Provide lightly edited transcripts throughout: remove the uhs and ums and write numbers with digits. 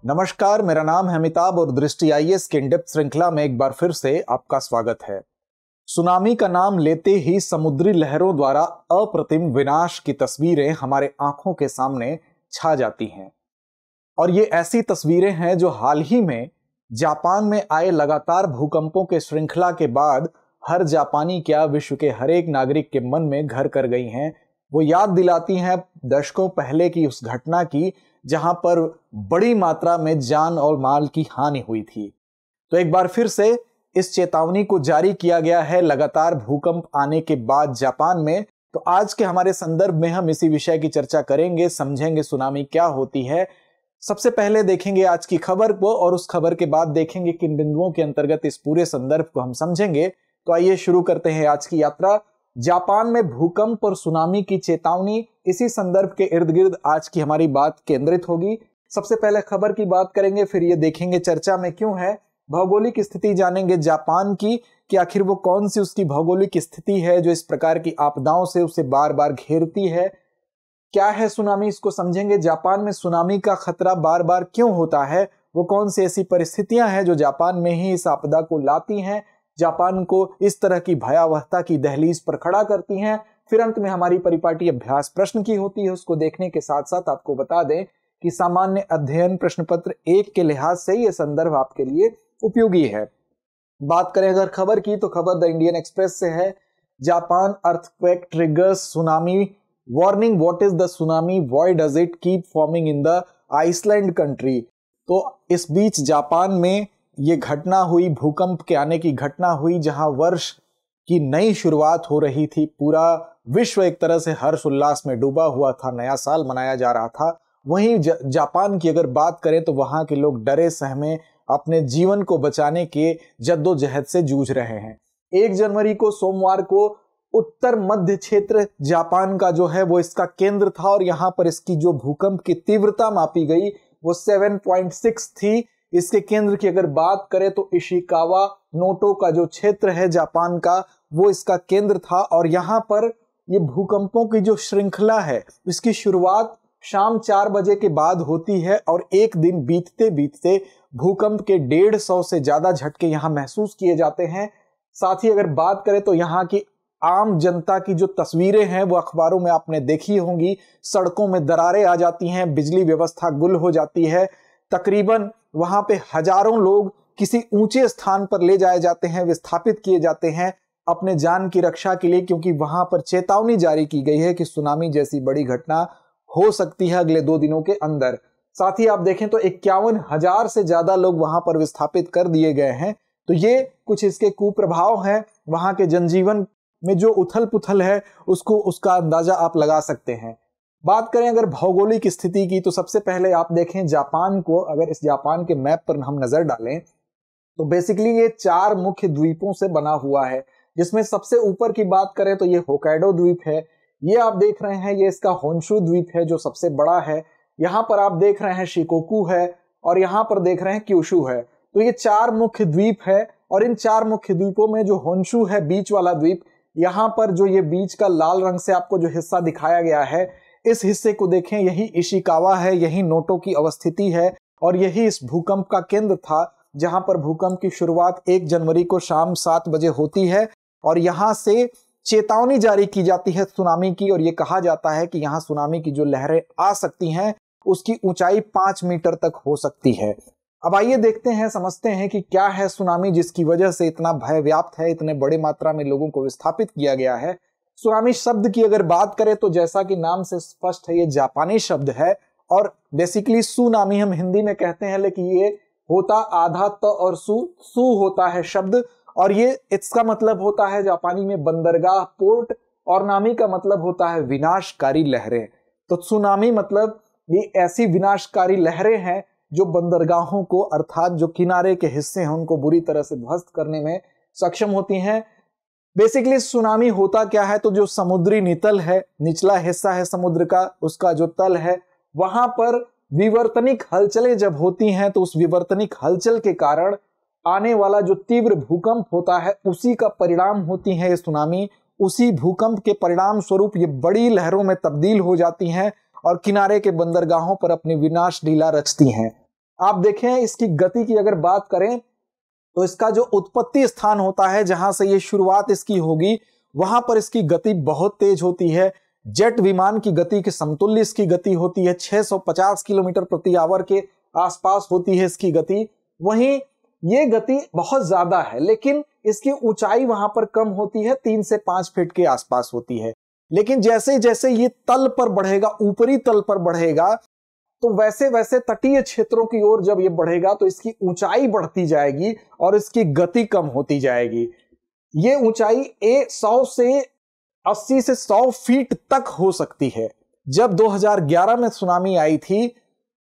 नमस्कार, मेरा नाम है अमिताभ और दृष्टि आईएएस के इन डेप्थ श्रृंखला में एक बार फिर से आपका स्वागत है। सुनामी का नाम लेते ही समुद्री लहरों द्वारा अप्रतिम विनाश की तस्वीरें हमारे आंखों के सामने छा जाती हैं। और ये ऐसी तस्वीरें हैं जो हाल ही में जापान में आए लगातार भूकंपों के श्रृंखला के बाद हर जापानी क्या विश्व के हर एक नागरिक के मन में घर कर गई हैं। वो याद दिलाती हैं दशकों पहले की उस घटना की जहां पर बड़ी मात्रा में जान और माल की हानि हुई थी। तो एक बार फिर से इस चेतावनी को जारी किया गया है लगातार भूकंप आने के बाद जापान में। तो आज के हमारे संदर्भ में हम इसी विषय की चर्चा करेंगे, समझेंगे सुनामी क्या होती है। सबसे पहले देखेंगे आज की खबर को और उस खबर के बाद देखेंगे किन बिंदुओं के अंतर्गत इस पूरे संदर्भ को हम समझेंगे। तो आइए शुरू करते हैं आज की यात्रा। जापान में भूकंप और सुनामी की चेतावनी, इसी संदर्भ के इर्द गिर्द आज की हमारी बात केंद्रित होगी। सबसे पहले खबर की बात करेंगे, फिर ये देखेंगे चर्चा में क्यों है। भौगोलिक स्थिति जानेंगे जापान की कि आखिर वो कौन सी उसकी भौगोलिक स्थिति है जो इस प्रकार की आपदाओं से उसे बार बार घेरती है। क्या है सुनामी, इसको समझेंगे। जापान में सुनामी का खतरा बार बार क्यों होता है, वो कौन सी ऐसी परिस्थितियां हैं जो जापान में ही इस आपदा को लाती हैं, जापान को इस तरह की भयावहता की दहलीज पर खड़ा करती हैं। फिर अंत में हमारी परिपाटी अभ्यास प्रश्न की होती है। उसको देखने के साथ साथ आपको बता दें कि सामान्य अध्ययन प्रश्न पत्र 1 के लिहाज से यह संदर्भ आपके लिए उपयोगी है। बात करें अगर खबर की, तो खबर द इंडियन एक्सप्रेस से है। Japan earthquake triggers tsunami warning, what is the tsunami, why does it keep forming in the island country. तो इस बीच जापान में ये घटना हुई, भूकंप के आने की घटना हुई, जहां वर्ष की नई शुरुआत हो रही थी। पूरा विश्व एक तरह से हर्ष उल्लास में डूबा हुआ था, नया साल मनाया जा रहा था। वहीं जापान की अगर बात करें तो वहां के लोग डरे सहमे अपने जीवन को बचाने के जद्दोजहद से जूझ रहे हैं। 1 जनवरी को सोमवार को उत्तर मध्य क्षेत्र जापान का जो है वो इसका केंद्र था और यहाँ पर इसकी जो भूकंप की तीव्रता मापी गई वो 7.6 थी। इसके केंद्र की अगर बात करें तो इशिकावा नोटो का जो क्षेत्र है जापान का, वो इसका केंद्र था। और यहाँ पर ये भूकंपों की जो श्रृंखला है इसकी शुरुआत शाम 4 बजे के बाद होती है और एक दिन बीतते बीतते भूकंप के 150 से ज्यादा झटके यहाँ महसूस किए जाते हैं। साथ ही अगर बात करें तो यहाँ की आम जनता की जो तस्वीरें हैं वो अखबारों में आपने देखी होंगी। सड़कों में दरारें आ जाती हैं, बिजली व्यवस्था गुल हो जाती है। तकरीबन वहां पे हजारों लोग किसी ऊंचे स्थान पर ले जाए जाते हैं, विस्थापित किए जाते हैं अपने जान की रक्षा के लिए, क्योंकि वहां पर चेतावनी जारी की गई है कि सुनामी जैसी बड़ी घटना हो सकती है अगले 2 दिनों के अंदर। साथ ही आप देखें तो 51,000 से ज्यादा लोग वहां पर विस्थापित कर दिए गए हैं। तो ये कुछ इसके कुप्रभाव हैं। वहां के जनजीवन में जो उथल पुथल है उसका अंदाजा आप लगा सकते हैं। बात करें अगर भौगोलिक स्थिति की, तो सबसे पहले आप देखें जापान को। अगर इस जापान के मैप पर हम नजर डालें तो बेसिकली ये 4 मुख्य द्वीपों से बना हुआ है, जिसमें सबसे ऊपर की बात करें तो ये होकाइडो द्वीप है। ये आप देख रहे हैं, ये इसका होन्शु द्वीप है जो सबसे बड़ा है। यहाँ पर आप देख रहे हैं शिकोकू है और यहाँ पर देख रहे हैं क्यूशु है। तो ये 4 मुख्य द्वीप है और इन 4 मुख्य द्वीपों में जो होन्शु है, बीच वाला द्वीप, यहाँ पर जो ये बीच का लाल रंग से आपको जो हिस्सा दिखाया गया है, इस हिस्से को देखें, यही इशिकावा है, यही नोटो की अवस्थिति है और यही इस भूकंप का केंद्र था, जहां पर भूकंप की शुरुआत 1 जनवरी को शाम 7 बजे होती है और यहां से चेतावनी जारी की जाती है सुनामी की। और ये कहा जाता है कि यहां सुनामी की जो लहरें आ सकती हैं उसकी ऊंचाई 5 मीटर तक हो सकती है। अब आइए देखते हैं, समझते हैं कि क्या है सुनामी जिसकी वजह से इतना भय व्याप्त है, इतने बड़े मात्रा में लोगों को विस्थापित किया गया है। सुनामी शब्द की अगर बात करें तो जैसा कि नाम से स्पष्ट है, ये जापानी शब्द है और बेसिकली सुनामी हम हिंदी में कहते हैं, लेकिन ये होता आधा त और सु होता है शब्द और ये इसका मतलब होता है जापानी में बंदरगाह, पोर्ट, और नामी का मतलब होता है विनाशकारी लहरें। तो सुनामी मतलब ये ऐसी विनाशकारी लहरें हैं जो बंदरगाहों को, अर्थात जो किनारे के हिस्से हैं उनको बुरी तरह से ध्वस्त करने में सक्षम होती हैं। बेसिकली सुनामी होता क्या है, तो जो समुद्री नितल है, निचला हिस्सा है समुद्र का, उसका जो तल है, वहां पर विवर्तनिक हलचलें जब होती हैं तो उस विवर्तनिक हलचल के कारण आने वाला जो तीव्र भूकंप होता है उसी का परिणाम होती है ये सुनामी। उसी भूकंप के परिणाम स्वरूप ये बड़ी लहरों में तब्दील हो जाती हैं और किनारे के बंदरगाहों पर अपनी विनाश लीला रचती हैं। आप देखें इसकी गति की अगर बात करें तो इसका जो उत्पत्ति स्थान होता है, जहां से ये शुरुआत इसकी होगी, वहां पर इसकी गति बहुत तेज होती है। जेट विमान की गति के समतुल्य इसकी गति होती है। 650 किलोमीटर प्रति आवर के आसपास होती है इसकी गति। वहीं ये गति बहुत ज्यादा है, लेकिन इसकी ऊंचाई वहां पर कम होती है, 3 से 5 फीट के आसपास होती है। लेकिन जैसे जैसे ये तल पर बढ़ेगा, ऊपरी तल पर बढ़ेगा, तो वैसे वैसे तटीय क्षेत्रों की ओर जब ये बढ़ेगा तो इसकी ऊंचाई बढ़ती जाएगी और इसकी गति कम होती जाएगी। ये ऊंचाई 100 से 80 से 100 फीट तक हो सकती है। जब 2011 में सुनामी आई थी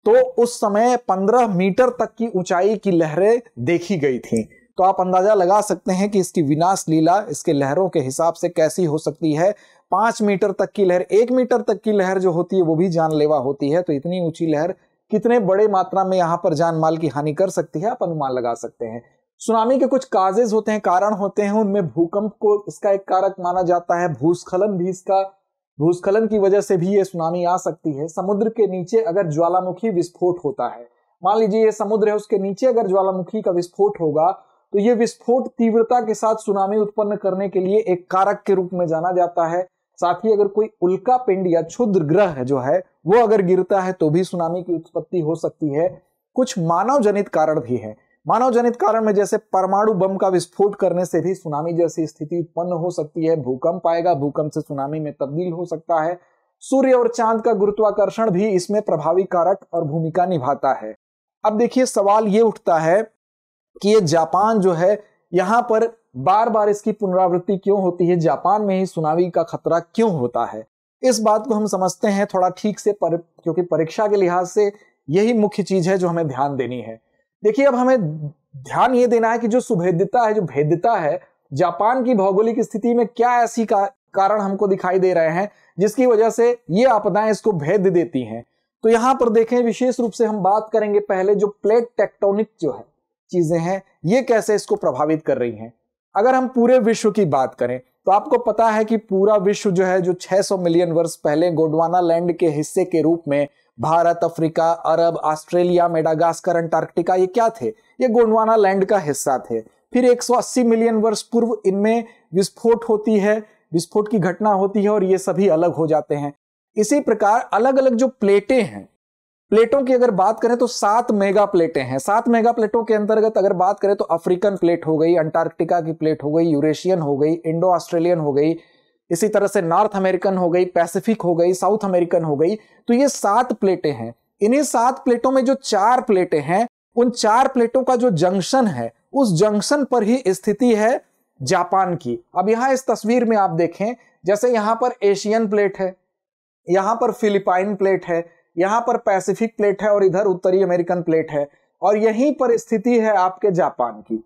तो उस समय 15 मीटर तक की ऊंचाई की लहरें देखी गई थी। तो आप अंदाजा लगा सकते हैं कि इसकी विनाश लीला इसके लहरों के हिसाब से कैसी हो सकती है। 5 मीटर तक की लहर, 1 मीटर तक की लहर जो होती है वो भी जानलेवा होती है। तो इतनी ऊंची लहर कितने बड़े मात्रा में यहां पर जान माल की हानि कर सकती है, आप अनुमान लगा सकते हैं। सुनामी के कुछ काजेज होते हैं, कारण होते हैं, उनमें भूकंप को इसका एक कारक माना जाता है। भूस्खलन भी इसका, भूस्खलन की वजह से भी ये सुनामी आ सकती है। समुद्र के नीचे अगर ज्वालामुखी विस्फोट होता है, मान लीजिए ये समुद्र है, उसके नीचे अगर ज्वालामुखी का विस्फोट होगा तो ये विस्फोट तीव्रता के साथ सुनामी उत्पन्न करने के लिए एक कारक के रूप में जाना जाता है। साथ ही अगर कोई उल्का पिंड या क्षुद्र ग्रह जो है वो अगर गिरता है तो भी सुनामी की उत्पत्ति हो सकती है। कुछ मानव जनित कारण भी है। मानव जनित कारण में जैसे परमाणु बम का विस्फोट करने से भी सुनामी जैसी स्थिति उत्पन्न हो सकती है। भूकंप आएगा, भूकंप से सुनामी में तब्दील हो सकता है। सूर्य और चांद का गुरुत्वाकर्षण भी इसमें प्रभावी कारक और भूमिका निभाता है। अब देखिए सवाल ये उठता है कि ये जापान जो है, यहां पर बार बार इसकी पुनरावृत्ति क्यों होती है, जापान में ही सुनामी का खतरा क्यों होता है। इस बात को हम समझते हैं थोड़ा ठीक से, क्योंकि परीक्षा के लिहाज से यही मुख्य चीज है जो हमें ध्यान देनी है। देखिए अब हमें ध्यान ये देना है कि जो सुभेद्यता है, जो भेद्यता है, जापान की भौगोलिक स्थिति में क्या ऐसी कारण हमको दिखाई दे रहे हैं जिसकी वजह से ये आपदाएं इसको भेद देती हैं। तो यहां पर देखें, विशेष रूप से हम बात करेंगे पहले जो प्लेट टेक्टोनिक जो है चीजें हैं, ये कैसे इसको प्रभावित कर रही हैं। अगर हम पूरे विश्व की बात करें तो आपको पता है कि पूरा विश्व जो है, जो 600 मिलियन वर्ष पहले गोंडवाना लैंड के हिस्से के रूप में भारत, अफ्रीका, अरब, ऑस्ट्रेलिया, मेडागास्कर, अंटार्कटिका, ये क्या थे, ये गोंडवाना लैंड का हिस्सा थे। फिर 180 मिलियन वर्ष पूर्व इनमें विस्फोट होती है, विस्फोट की घटना होती है और ये सभी अलग हो जाते हैं। इसी प्रकार अलग अलग जो प्लेटें हैं, प्लेटों की अगर बात करें तो 7 मेगा प्लेटें हैं। 7 मेगा प्लेटों के अंतर्गत अगर बात करें तो अफ्रीकन प्लेट हो गई, अंटार्कटिका की प्लेट हो गई, यूरेशियन हो गई, इंडो ऑस्ट्रेलियन हो गई, इसी तरह से नॉर्थ अमेरिकन हो गई, पैसिफिक हो गई, साउथ अमेरिकन हो गई। तो ये 7 प्लेटें हैं। इन्हीं 7 प्लेटों में जो 4 प्लेटें हैं, उन 4 प्लेटों का जो जंक्शन है, उस जंक्शन पर ही स्थिति है जापान की। अब यहां इस तस्वीर में आप देखें, जैसे यहां पर एशियन प्लेट है, यहां पर फिलिपाइन प्लेट है, यहां पर पैसिफिक प्लेट है और इधर उत्तरी अमेरिकन प्लेट है, और यहीं पर स्थिति है आपके जापान की।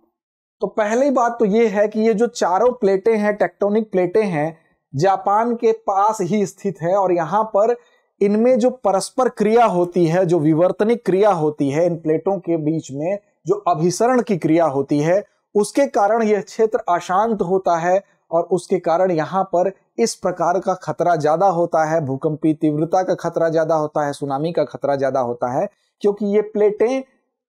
तो पहली बात तो ये है कि ये जो चारों प्लेटें हैं, टेक्टोनिक प्लेटें हैं, जापान के पास ही स्थित है। और यहां पर इनमें जो परस्पर क्रिया होती है, जो विवर्तनिक क्रिया होती है, इन प्लेटों के बीच में जो अभिसरण की क्रिया होती है, उसके कारण यह क्षेत्र अशांत होता है और उसके कारण यहां पर इस प्रकार का खतरा ज्यादा होता है। भूकंपीय तीव्रता का खतरा ज्यादा होता है, सुनामी का खतरा ज्यादा होता है, क्योंकि ये प्लेटें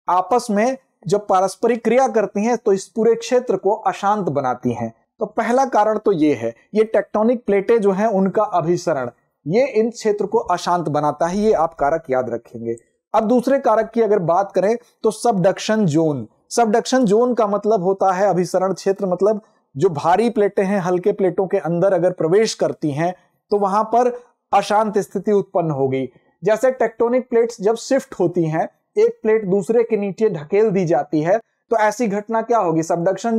आपस में जब पारस्परिक क्रिया करती हैं तो इस पूरे क्षेत्र को अशांत बनाती हैं। तो पहला कारण तो ये है, ये टेक्टोनिक प्लेटें जो हैं उनका अभिसरण, ये इन क्षेत्र को अशांत बनाता है। ये आप कारक याद रखेंगे। अब दूसरे कारक की अगर बात करें तो सबडक्शन जोन। सबडक्शन जोन का मतलब होता है अभिसरण क्षेत्र, मतलब जो भारी प्लेटें हैं हल्के प्लेटों के अंदर अगर प्रवेश करती हैं तो वहां पर अशांत स्थिति उत्पन्न होगी। जैसे टेक्टोनिक प्लेट्स जब शिफ्ट होती हैं, एक प्लेट दूसरे के नीचे ढकेल दी जाती है, तो ऐसी घटना क्या होगी, सबडक्शन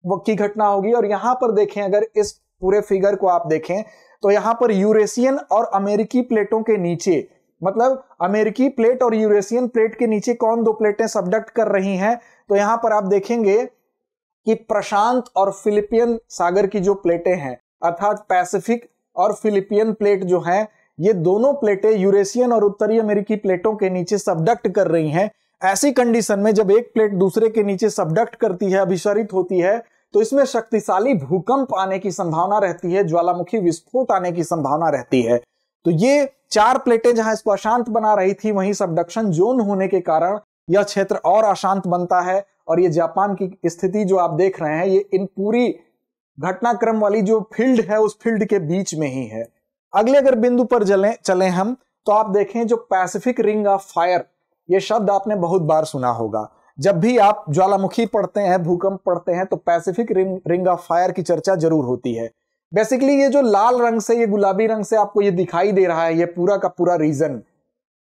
की घटना होगी। और यहां पर देखें, अगर इस पूरे फिगर को आप देखें तो यहां पर यूरेशियन और अमेरिकी प्लेटों के नीचे, मतलब अमेरिकी प्लेट और यूरेशियन प्लेट के नीचे कौन दो प्लेटें सबडक्ट कर रही हैं, तो यहां पर आप देखेंगे कि प्रशांत और फिलिपियन सागर की जो प्लेटें हैं, अर्थात पैसिफिक और फिलिपियन प्लेट जो हैं, ये दोनों प्लेटें यूरेशियन और उत्तरी अमेरिकी प्लेटों के नीचे सबडक्ट कर रही हैं। ऐसी कंडीशन में जब एक प्लेट दूसरे के नीचे सबडक्ट करती है, अभिसरित होती है, तो इसमें शक्तिशाली भूकंप आने की संभावना रहती है, ज्वालामुखी विस्फोट आने की संभावना रहती है। तो ये 4 प्लेटें जहां इसको अशांत बना रही थी, वहीं सबडक्शन जोन होने के कारण यह क्षेत्र और अशांत बनता है और ये जापान की स्थिति जो आप देख रहे हैं ये इन पूरी घटनाक्रम वाली जो फील्ड है उस फील्ड के बीच में ही है। अगले अगर बिंदु पर चलें हम तो आप देखें जो पैसिफिक रिंग ऑफ फायर, ये शब्द आपने बहुत बार सुना होगा। जब भी आप ज्वालामुखी पढ़ते हैं, भूकंप पढ़ते हैं, तो पैसिफिक रिंग ऑफ फायर की चर्चा जरूर होती है। बेसिकली ये जो लाल रंग से, ये गुलाबी रंग से आपको ये दिखाई दे रहा है, ये पूरा का पूरा रीजन,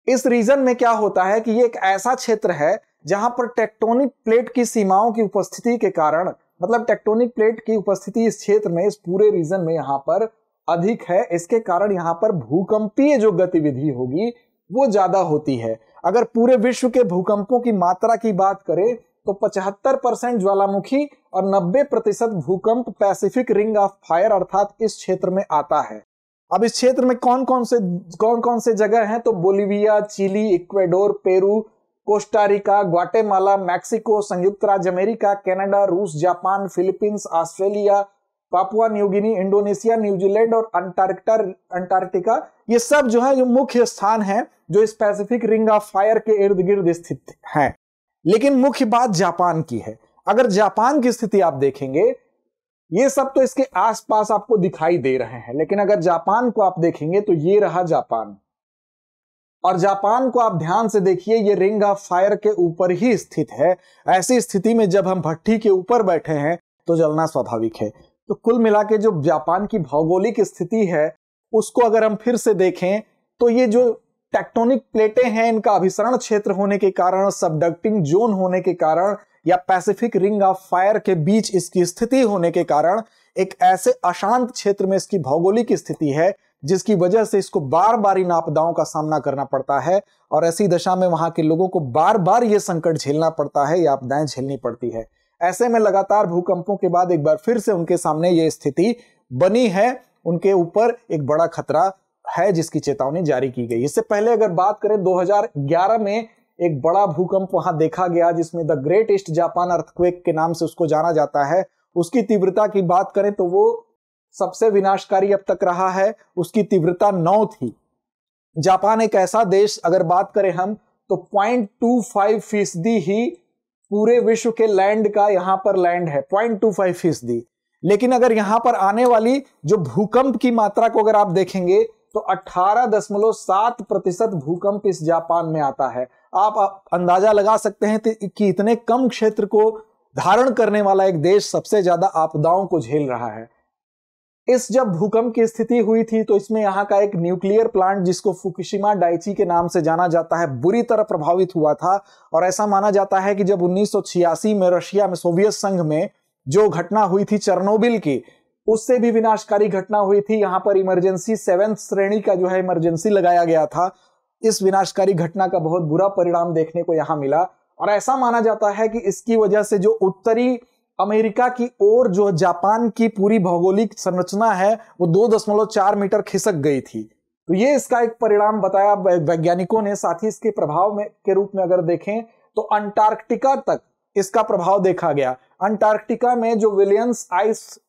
इस रीजन में क्या होता है कि ये एक ऐसा क्षेत्र है जहां पर टेक्टोनिक प्लेट की सीमाओं की उपस्थिति के कारण, मतलब टेक्टोनिक प्लेट की उपस्थिति इस क्षेत्र में, इस पूरे रीजन में यहां पर अधिक है। इसके कारण यहां पर भूकंपीय जो गतिविधि होगी वो ज्यादा होती है। अगर पूरे विश्व के भूकंपों की मात्रा की बात करें तो 75% ज्वालामुखी और 90% भूकंप पैसिफिक रिंग ऑफ फायर अर्थात इस क्षेत्र में आता है। अब इस क्षेत्र में कौन कौन से जगह हैं, तो Bolivia, Chile, Ecuador, Peru, Costa Rica, Guatemala, Mexico, संयुक्त राज्य अमेरिका, कनाडा, रूस, Japan, Philippines, Australia, Papua New Guinea, Indonesia, New Zealand और अंटार्कटिका, ये सब जो है जो मुख्य स्थान हैं जो इस पैसिफिक रिंग ऑफ फायर के इर्द गिर्द स्थित हैं। लेकिन मुख्य बात जापान की है। अगर जापान की स्थिति आप देखेंगे, ये सब तो इसके आसपास आपको दिखाई दे रहे हैं, लेकिन अगर जापान को आप देखेंगे तो ये रहा जापान, और जापान को आप ध्यान से देखिए, ये रिंग ऑफ फायर के ऊपर ही स्थित है। ऐसी स्थिति में जब हम भट्ठी के ऊपर बैठे हैं तो जलना स्वाभाविक है। तो कुल मिला के जो जापान की भौगोलिक स्थिति है उसको अगर हम फिर से देखें तो ये जो टेक्टोनिक प्लेटें हैं, इनका अभिसरण क्षेत्र होने के कारण, सबडक्टिंग जोन होने के कारण, या पैसिफिक रिंग ऑफ फायर के बीच इसकी स्थिति होने के कारण एक ऐसे अशांत क्षेत्र में इसकी भौगोलिक स्थिति है जिसकी वजह से इसको बार बार इन आपदाओं का सामना करना पड़ता है, और ऐसी दशा में वहां के लोगों को बार बार ये संकट झेलना पड़ता है, ये आपदाएं झेलनी पड़ती है। ऐसे में लगातार भूकंपों के बाद एक बार फिर से उनके सामने ये स्थिति बनी है, उनके ऊपर एक बड़ा खतरा है जिसकी चेतावनी जारी की गई। इससे पहले अगर बात करें 2011 में एक बड़ा भूकंप वहां देखा गया जिसमें the great east Japan earthquake के नाम से उसको जाना जाता है। उसकी तीव्रता की बात करें तो वो सबसे विनाशकारी अब तक रहा है, उसकी तीव्रता 9 थी। जापान एक ऐसा देश, अगर बात करें हम तो 0.25% ही पूरे विश्व के लैंड का यहां पर लैंड है, 0.25%। लेकिन अगर यहां पर आने वाली जो भूकंप की मात्रा को अगर आप देखेंगे तो 18.7% भूकंप इस जापान में आता है। आप अंदाजा लगा सकते हैं कि इतने कम क्षेत्र को धारण करने वाला एक देश सबसे ज्यादा आपदाओं को झेल रहा है। इस जब भूकंप की स्थिति हुई थी तो इसमें यहाँ का एक न्यूक्लियर प्लांट जिसको फुकुशिमा डाइची के नाम से जाना जाता है बुरी तरह प्रभावित हुआ था, और ऐसा माना जाता है कि जब 1986 में रशिया में, सोवियत संघ में जो घटना हुई थी चेरनोबिल की, उससे भी विनाशकारी घटना हुई थी। यहाँ पर इमरजेंसी 7th श्रेणी का जो है इमरजेंसी लगाया गया था। इस विनाशकारी घटना का बहुत बुरा परिणाम देखने को यहाँ मिला, और ऐसा माना जाता है कि इसकी वजह से जो उत्तरी अमेरिका की ओर जो जापान की पूरी भौगोलिक संरचना है वो 2.4 मीटर खिसक गई थी। तो ये इसका एक परिणाम बताया वैज्ञानिकों ने। साथ ही इसके प्रभाव में के रूप में अगर देखें तो अंटार्कटिका तक इसका प्रभाव देखा गया। अंटार्कटिका में जो विलियम्स आइस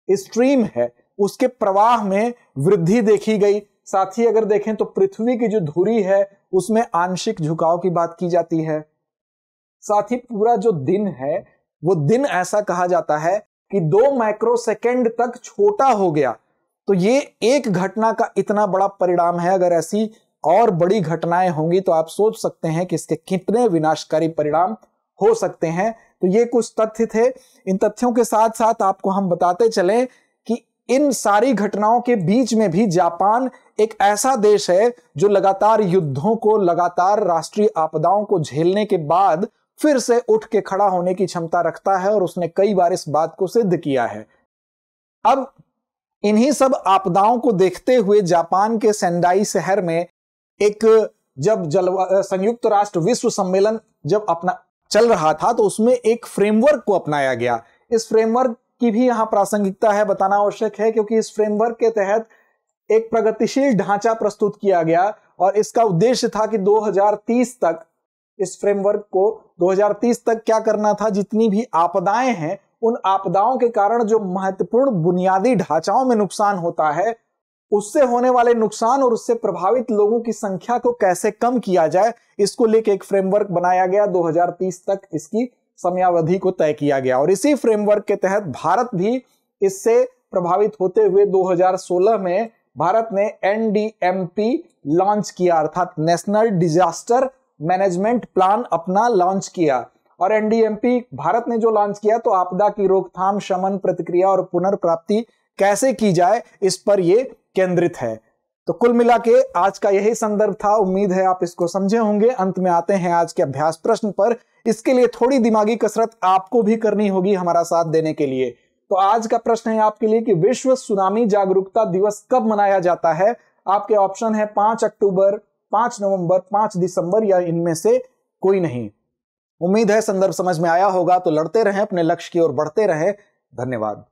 स्ट्रीम है उसके प्रवाह में वृद्धि देखी गई। साथ ही अगर देखें तो पृथ्वी की जो धुरी है उसमें आंशिक झुकाव की बात की जाती है। साथ ही पूरा जो दिन है वो दिन ऐसा कहा जाता है कि 2 माइक्रोसेकंड तक छोटा हो गया। तो ये एक घटना का इतना बड़ा परिणाम है। अगर ऐसी और बड़ी घटनाएं होंगी तो आप सोच सकते हैं कि इसके कितने विनाशकारी परिणाम हो सकते हैं। तो ये कुछ तथ्य थे। इन तथ्यों के साथ साथ आपको हम बताते चलें कि इन सारी घटनाओं के बीच में भी जापान एक ऐसा देश है जो लगातार युद्धों को, लगातार राष्ट्रीय आपदाओं को झेलने के बाद फिर से उठ के खड़ा होने की क्षमता रखता है, और उसने कई बार इस बात को सिद्ध किया है। अब इन्हीं सब आपदाओं को देखते हुए जापान के सेंडाई शहर में एक जब संयुक्त राष्ट्र विश्व सम्मेलन जब अपना चल रहा था तो उसमें एक फ्रेमवर्क को अपनाया गया। इस फ्रेमवर्क की भी यहां प्रासंगिकता है, बताना आवश्यक है, क्योंकि इस फ्रेमवर्क के तहत एक प्रगतिशील ढांचा प्रस्तुत किया गया, और इसका उद्देश्य था कि 2030 तक इस फ्रेमवर्क को 2030 तक क्या करना था, जितनी भी आपदाएं हैं उन आपदाओं के कारण जो महत्वपूर्ण बुनियादी ढांचाओं में नुकसान होता है उससे होने वाले नुकसान और उससे प्रभावित लोगों की संख्या को कैसे कम किया जाए, इसको लेकर एक फ्रेमवर्क बनाया गया। 2030 तक इसकी समयावधि को तय किया गया और इसी फ्रेमवर्क के तहत भारत भी इससे प्रभावित होते हुए 2016 में भारत ने NDMP लॉन्च किया, अर्थात नेशनल डिजास्टर मैनेजमेंट प्लान अपना लॉन्च किया। और NDMP भारत ने जो लॉन्च किया तो आपदा की रोकथाम, शमन, प्रतिक्रिया और पुनर्प्राप्ति कैसे की जाए, इस पर यह केंद्रित है। तो कुल मिला के आज का यही संदर्भ था। उम्मीद है आप इसको समझे होंगे। अंत में आते हैं आज के अभ्यास प्रश्न पर। इसके लिए थोड़ी दिमागी कसरत आपको भी करनी होगी हमारा साथ देने के लिए। तो आज का प्रश्न है आपके लिए कि विश्व सुनामी जागरूकता दिवस कब मनाया जाता है। आपके ऑप्शन है 5 अक्टूबर, 5 नवंबर, 5 दिसंबर या इनमें से कोई नहीं। उम्मीद है संदर्भ समझ में आया होगा। तो लड़ते रहें, अपने लक्ष्य की ओर बढ़ते रहें। धन्यवाद।